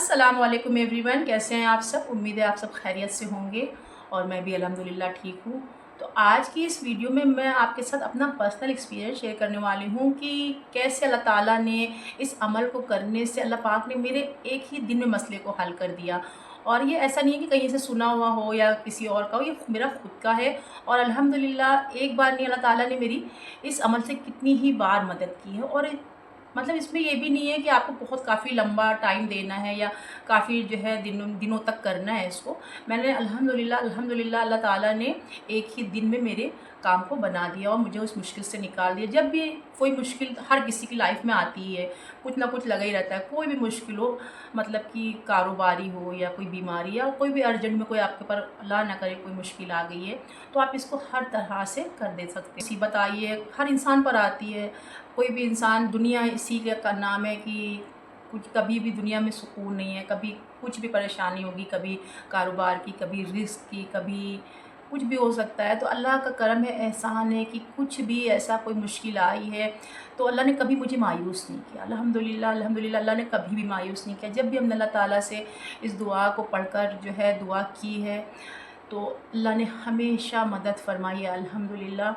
अस्सलाम वालेकुम एवरीवन, कैसे हैं आप सब। उम्मीद है आप सब खैरियत से होंगे और मैं भी अल्हम्दुलिल्लाह ठीक हूँ। तो आज की इस वीडियो में मैं आपके साथ अपना पर्सनल एक्सपीरियंस शेयर करने वाली हूँ कि कैसे अल्लाह ताला ने इस अमल को करने से अल्लाह पाक ने मेरे एक ही दिन में मसले को हल कर दिया। और ये ऐसा नहीं है कि कहीं से सुना हुआ हो या किसी और का हो, ये मेरा खुद का है। और अल्हम्दुलिल्लाह एक बार नहीं, अल्लाह ताला ने मेरी इस अमल से कितनी ही बार मदद की है। और मतलब इसमें ये भी नहीं है कि आपको बहुत काफ़ी लंबा टाइम देना है या काफ़ी जो है दिनों तक करना है इसको। मैंने अल्हम्दुलिल्लाह अल्लाह ताला ने एक ही दिन में मेरे काम को बना दिया और मुझे उस मुश्किल से निकाल दिया। जब भी कोई मुश्किल हर किसी की लाइफ में आती है, कुछ ना कुछ लगा ही रहता है। कोई भी मुश्किल हो, मतलब कि कारोबारी हो या कोई बीमारी या कोई भी अर्जेंट में कोई आपके पर अल्लाह ना करे कोई मुश्किल आ गई है, तो आप इसको हर तरह से कर दे सकते हैं। मुसीबत आई है, हर इंसान पर आती है। कोई भी इंसान, दुनिया इसी का नाम है कि कुछ कभी भी दुनिया में सुकून नहीं है। कभी कुछ भी परेशानी होगी, कभी कारोबार की, कभी रिस्क की, कभी कुछ भी हो सकता है। तो अल्लाह का करम है, एहसान है कि कुछ भी ऐसा कोई मुश्किल आई है तो अल्लाह ने कभी मुझे मायूस नहीं किया। अल्हम्दुलिल्लाह अल्लाह ने कभी भी मायूस नहीं किया। जब भी हमने अल्लाह ताला से इस दुआ को पढ़कर जो है दुआ की है तो अल्लाह ने हमेशा मदद फरमाई है, अल्हम्दुलिल्लाह।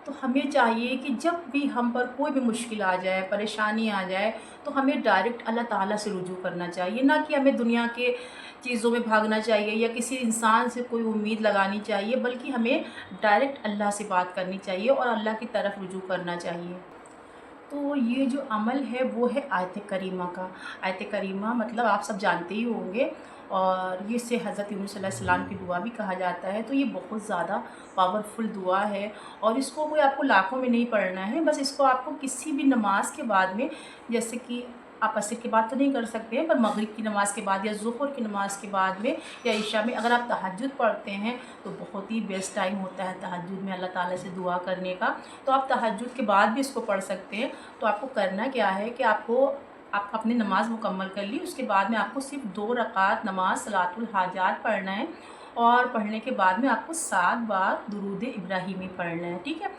तो हमें चाहिए कि जब भी हम पर कोई भी मुश्किल आ जाए, परेशानी आ जाए, तो हमें डायरेक्ट अल्लाह ताला से रुजू करना चाहिए। ना कि हमें दुनिया के चीज़ों में भागना चाहिए या किसी इंसान से कोई उम्मीद लगानी चाहिए, बल्कि हमें डायरेक्ट अल्लाह से बात करनी चाहिए और अल्लाह की तरफ रुजू करना चाहिए। तो ये जो अमल है वो है आयत करीमा का। आयत करीमा मतलब आप सब जानते ही होंगे, और ये से हज़रत यूनुस अलैहिस्सलाम की दुआ भी कहा जाता है। तो ये बहुत ज़्यादा पावरफुल दुआ है और इसको कोई आपको लाखों में नहीं पढ़ना है। बस इसको आपको किसी भी नमाज के बाद में, जैसे कि आप असर के बाद तो नहीं कर सकते हैं, पर मगरिब की नमाज़ के बाद या ज़ुहर की नमाज़ के बाद में या इशा में, अगर आप तहज्जुद पढ़ते हैं तो बहुत ही बेस्ट टाइम होता है तहज्जुद में अल्लाह ताला से दुआ करने का। तो आप तहज्जुद के बाद भी इसको पढ़ सकते हैं। तो आपको करना क्या है कि आप अपनी नमाज़ मुकम्मल कर ली, उसके बाद में आपको सिर्फ 2 रकात नमाज सलातुल हाजात पढ़ना है और पढ़ने के बाद में आपको 7 बार दुरूद इब्राहिमी पढ़ना है, ठीक है।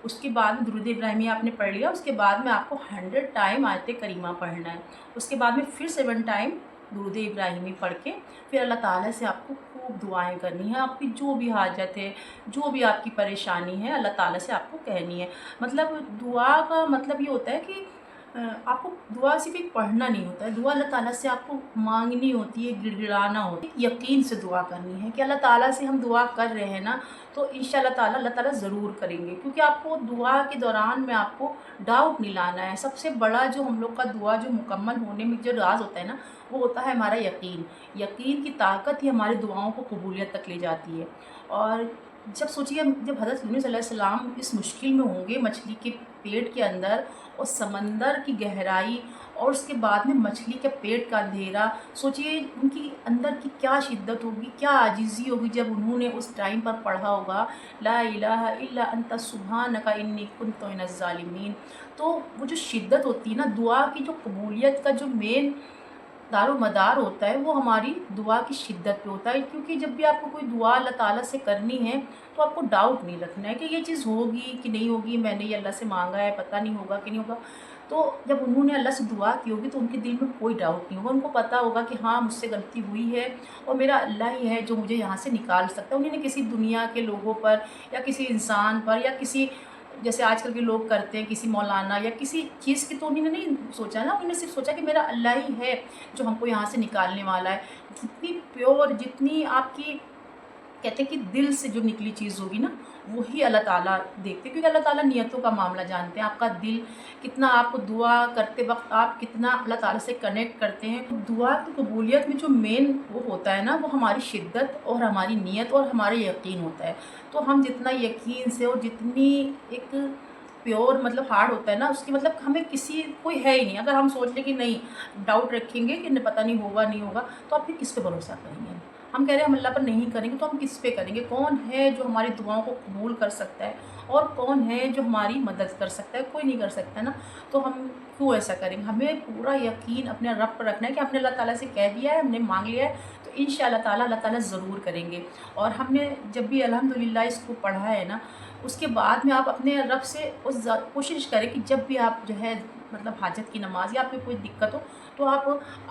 उसके बाद में दुरूद इब्राहिमी आपने पढ़ लिया, उसके बाद में आपको 100 टाइम आयत करीमा पढ़ना है। उसके बाद में फिर 7 टाइम दुरूद इब्राहिमी पढ़ के फिर अल्लाह ताला से आपको खूब दुआएं करनी है। आपकी जो भी हाजत है, जो भी आपकी परेशानी है, अल्लाह ताला से आपको कहनी है। मतलब दुआ का मतलब ये होता है कि आपको दुआ सिर्फ एक पढ़ना नहीं होता है, दुआ अल्लाह ताला से आपको मांगनी होती है, गिड़गिड़ाना होता है, यकीन से दुआ करनी है कि अल्लाह ताला से हम दुआ कर रहे हैं ना, तो इंशाअल्लाह ताला अल्लाह ताला ज़रूर करेंगे। क्योंकि आपको दुआ के दौरान में आपको डाउट नहीं लाना है। सबसे बड़ा जो हम लोग का दुआ जो मुकम्मल होने में जो राज होता है ना, वो होता है हमारा यकीन। यकीन की ताकत ही हमारी दुआओं को कबूलियत तक ले जाती है। और जब सोचिए, जब हज़रत यूनुस अलैहिस्सलाम इस मुश्किल में होंगे, मछली के पेट के अंदर, और समंदर की गहराई और उसके बाद में मछली के पेट का अंधेरा, सोचिए उनकी अंदर की क्या शिद्दत होगी, क्या आजिज़ी होगी जब उन्होंने उस टाइम पर पढ़ा होगा ला इलाहा इल्ला अंता सुब्हानका इन्नी कुन्तु मिनज़ ज़ालिमीन। तो वो जो शिद्दत होती है ना, दुआ की जो कबूलियत का जो मेन दारो मदार होता है, वो हमारी दुआ की शिद्दत पे होता है। क्योंकि जब भी आपको कोई दुआ अल्लाह ताला से करनी है तो आपको डाउट नहीं रखना है कि ये चीज़ होगी कि नहीं होगी, मैंने ये अल्लाह से मांगा है, पता नहीं होगा कि नहीं होगा। तो जब उन्होंने अल्लाह से दुआ की होगी तो उनके दिल में कोई डाउट नहीं होगा। उनको पता होगा कि हाँ, मुझसे गलती हुई है और मेरा अल्लाह ही है जो मुझे यहाँ से निकाल सकता है। उन्होंने किसी दुनिया के लोगों पर या किसी इंसान पर या किसी, जैसे आजकल के लोग करते हैं, किसी मौलाना या किसी चीज़ की तो उन्होंने नहीं सोचा ना। उन्होंने सिर्फ सोचा कि मेरा अल्लाह ही है जो हमको यहाँ से निकालने वाला है। जितनी प्योर, जितनी आपकी कहते हैं कि दिल से जो निकली चीज़ होगी ना, वही अल्लाह ताला देखते हैं। क्योंकि अल्लाह ताला नियतों का मामला जानते हैं। आपका दिल कितना, आपको दुआ करते वक्त आप कितना अल्लाह ताला से कनेक्ट करते हैं। दुआ की कबूलियत में जो मेन वो होता है ना, वो हमारी शिद्दत और हमारी नीयत और हमारा यकीन होता है। तो हम जितना यकीन से और जितनी एक प्योर मतलब हार्ड होता है ना, उसकी मतलब हमें किसी कोई है ही नहीं। अगर हम सोच लें कि नहीं, डाउट रखेंगे कि पता नहीं होगा नहीं होगा, तो आप फिर किस पे भरोसा करेंगे। हम कह रहे हैं हम अल्लाह पर नहीं करेंगे तो हम किस पे करेंगे। कौन है जो हमारी दुआओं को कबूल कर सकता है और कौन है जो हमारी मदद कर सकता है? कोई नहीं कर सकता ना। तो हम क्यों ऐसा करेंगे? हमें पूरा यकीन अपने रब पर रखना है कि हमने अल्लाह ताला से कह दिया है, हमने मांग लिया है, तो इंशाअल्लाह ताला अल्लाह ताला ज़रूर करेंगे। और हमने जब भी अल्हम्दुलिल्लाह इसको पढ़ा है ना, उसके बाद में आप अपने रब से कोशिश करें कि जब भी आप जो है मतलब हाजत की नमाज़ या आपको कोई दिक्कत हो तो आप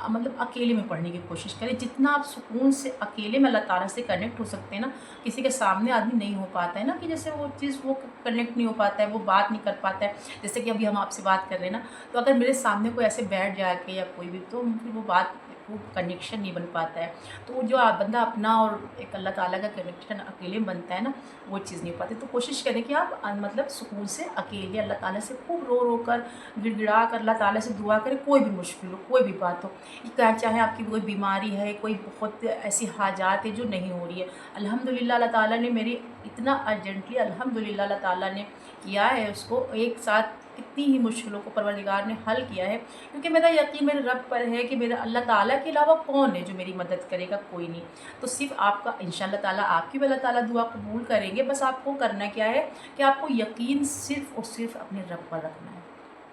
मतलब अकेले में पढ़ने की कोशिश करें। जितना आप सुकून से अकेले में अल्लाह ताला से कनेक्ट हो सकते हैं ना, किसी के सामने आदमी नहीं हो पाता है ना, कि जैसे वो चीज़ वो कनेक्ट नहीं हो पाता है, वो बात नहीं कर पाता है। जैसे कि अभी हम आपसे बात कर रहे हैं ना, तो अगर मेरे सामने कोई ऐसे बैठ जाए के या कोई भी, तो फिर वो बात, वो कनेक्शन नहीं बन पाता है। तो जो बंदा अपना और एक अल्लाह ताला का कनेक्शन अकेले में बनता है ना, वो चीज़ नहीं हो पाती। तो कोशिश करें कि आप मतलब सुकून से अकेले अल्लाह ताला से खूब रो रो कर, गिड़गिड़ा कर अल्लाह ताला से दुआ करें। कोई भी मुश्किल हो, कोई भी बात हो, क्या चाहे आपकी कोई बीमारी है, कोई बहुत ऐसी हाजात है जो नहीं हो रही है, अल्हम्दुलिल्लाह अल्लाह ताला ने मेरी इतना अर्जेंटली अल्हम्दुलिल्लाह अल्लाह ताला ने किया है, उसको एक साथ कितनी ही मुश्किलों को परवरदिगार ने हल किया है। क्योंकि मेरा यकीन मेरे रब पर है कि मेरा अल्लाह ताला के अलावा कौन है जो मेरी मदद करेगा, कोई नहीं। तो सिर्फ आपका इंशाअल्लाह ताला, आपकी भी अल्लाह ताला दुआ कबूल करेंगे। बस आपको करना क्या है कि आपको यकीन सिर्फ़ और सिर्फ अपने रब पर रखना है,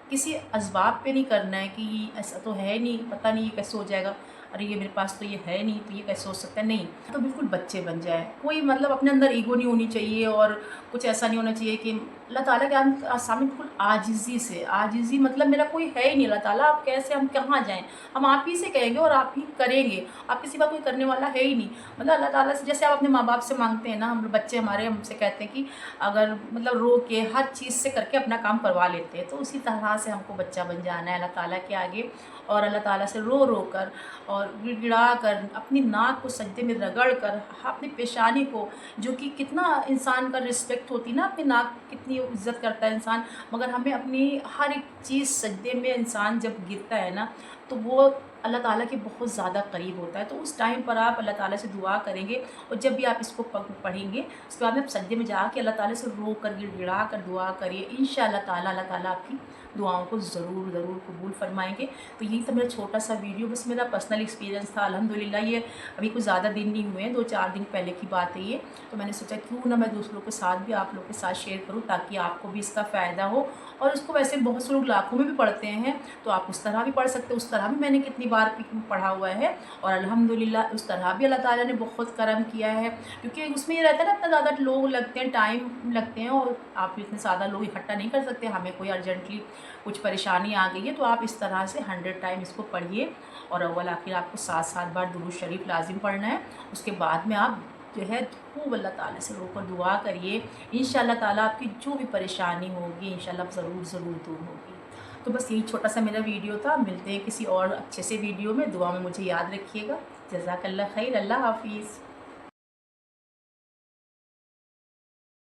किसी असबाब पे नहीं करना है कि ऐसा तो है नहीं, पता नहीं ये कैसे हो जाएगा, अरे ये मेरे पास तो ये है नहीं, तो ये कैसे हो सकता है, नहीं। तो बिल्कुल बच्चे बन जाए, कोई मतलब अपने अंदर ईगो नहीं होनी चाहिए, और कुछ ऐसा नहीं होना चाहिए कि अल्लाह ताला के सामने बिल्कुल आजिज़ी से, आजिज़ी मतलब मेरा कोई है ही नहीं अल्लाह ताला, आप कैसे, हम कहाँ जाएँ, हम आप ही से कहेंगे और आप ही करेंगे, आपके सिवा कोई करने वाला है ही नहीं। मतलब अल्लाह ताला से जैसे आप अपने माँ बाप से मांगते हैं ना, हम बच्चे हमारे हमसे कहते हैं कि अगर मतलब रो के हर चीज़ से करके अपना काम करवा लेते हैं, तो उसी तरह से हमको बच्चा बन जाना है अल्लाह ताला के आगे, और अल्लाह ताला से रो रो कर और गिड़गिड़ा कर, अपनी नाक को सजदे में रगड़ कर, अपनी पेशानी को, जो कि कितना इंसान का रिस्पेक्ट होती है ना, अपनी नाक कितनी इज़्ज़त करता है इंसान, मगर हमें अपनी हर एक चीज़ सजदे में इंसान जब गिरता है ना, तो वो अल्लाह ताला के बहुत ज़्यादा करीब होता है। तो उस टाइम पर आप अल्लाह ताला से दुआ करेंगे, और जब भी आप इसको पढ़ेंगे, उसके बाद में आप सजदे में जाके अल्लाह ताला से रो कर, गिड़गिड़ा कर दुआ करिए। इंशाअल्लाह ताला अल्लाह ताला आपकी दुआओं को ज़रूर ज़रूर कबूल फरमाएँगे। तो यही था मेरा छोटा सा वीडियो, बस मेरा पर्सनल एक्सपीरियंस था। अल्हम्दुलिल्लाह ये अभी कुछ ज़्यादा दिन नहीं हुए हैं, 2-4 दिन पहले की बात है ये। तो मैंने सोचा क्यों ना मैं दूसरों के साथ भी, आप लोग के साथ शेयर करूँ, ताकि आपको भी इसका फ़ायदा हो। और इसको वैसे बहुत से लोग लाखों में भी पढ़ते हैं, तो आप उस तरह भी पढ़ सकते हो, उस तरह भी मैंने कितनी बार पढ़ा हुआ है, और अल्हम्दुलिल्लाह उस तरह भी अल्लाह ताला ने बहुत करम किया है। क्योंकि उसमें ये रहता है ना, इतना ज़्यादा लोग लगते हैं, टाइम लगते हैं, और आप इतने ज़्यादा लोग इकट्ठा नहीं कर सकते, हमें कोई अर्जेंटली कुछ परेशानी आ गई है, तो आप इस तरह से 100 टाइम इसको पढ़िए, और अव्वल आखिर आपको 7-7 बार दुरूद शरीफ लाजिम पढ़ना है। उसके बाद में आप जो है खूब अल्लाह ताला से रोकर दुआ करिए, इंशाअल्लाह ताला आपकी जो भी परेशानी होगी इंशाअल्लाह ज़रूर दूर होगी। तो बस यही छोटा सा मेरा वीडियो था, मिलते हैं किसी और अच्छे से वीडियो में, दुआ में मुझे याद रखिएगा। जज़ाकल्लाह खैर, अल्लाह हाफ़िज़।